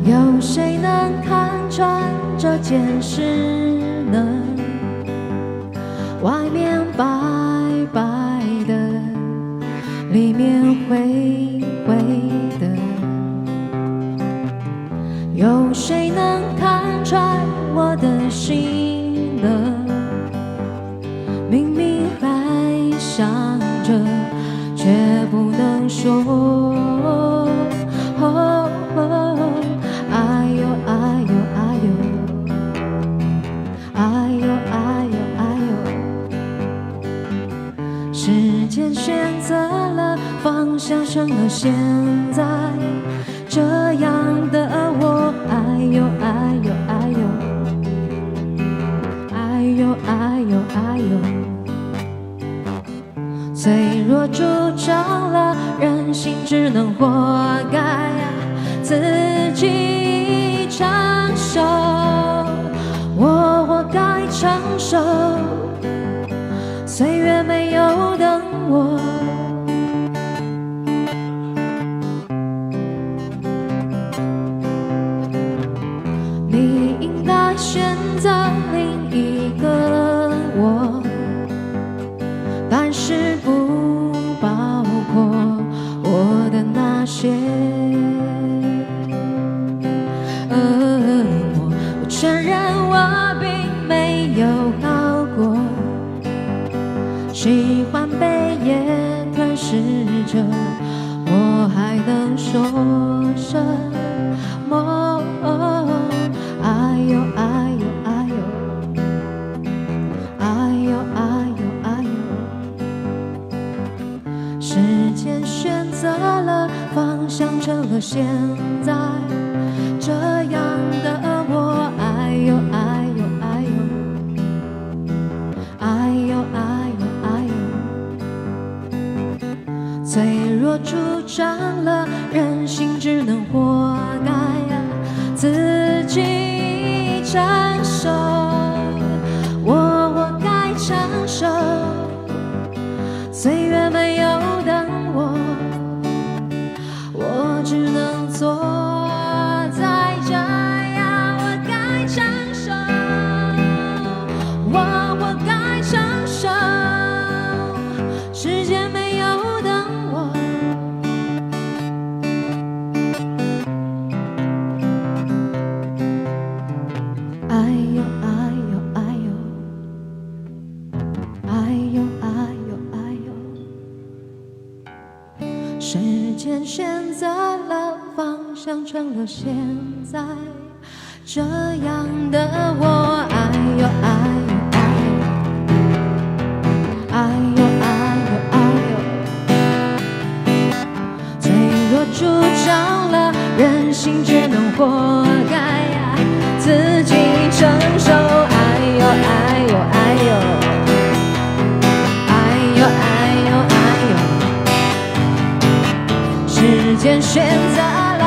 有谁能看穿这件事呢？外面白白的，里面灰灰的，有谁能看穿我的心呢？明明还想着，却不能说。哎呦哎呦哎呦，哎呦哎呦哎呦，时间选择了方向，成了现在这样的我。哎呦哎呦哎呦，哎呦哎呦哎呦，脆弱助长了人心，只能活该自己承受，我活该承受岁月没有等我。你应该选择另一个我，但是不包括我的那些我承认我并没有好过，喜欢被夜吞噬着，我还能说什么？哎呦哎呦哎呦，哎呦哎呦哎呦，时间选择了方向，成了现在这样的我。哎呦哎呦哎呦，哎呦哎呦哎呦，脆弱助长了人心，只能活该自己承受，我活该承受岁月没有等我，我只能坐在这呀，我该承受，我活该承受时间没有等我。哎呦哎呦哎呦，哎呦哎呦哎呦，时间选择了方向，成了现在这样的我。哎呦哎呦哎呦，哎呦哎呦哎呦，脆弱助长了人心，只能活该自己承受。哎呦哎呦哎呦，哎呦哎呦哎呦，时间选择了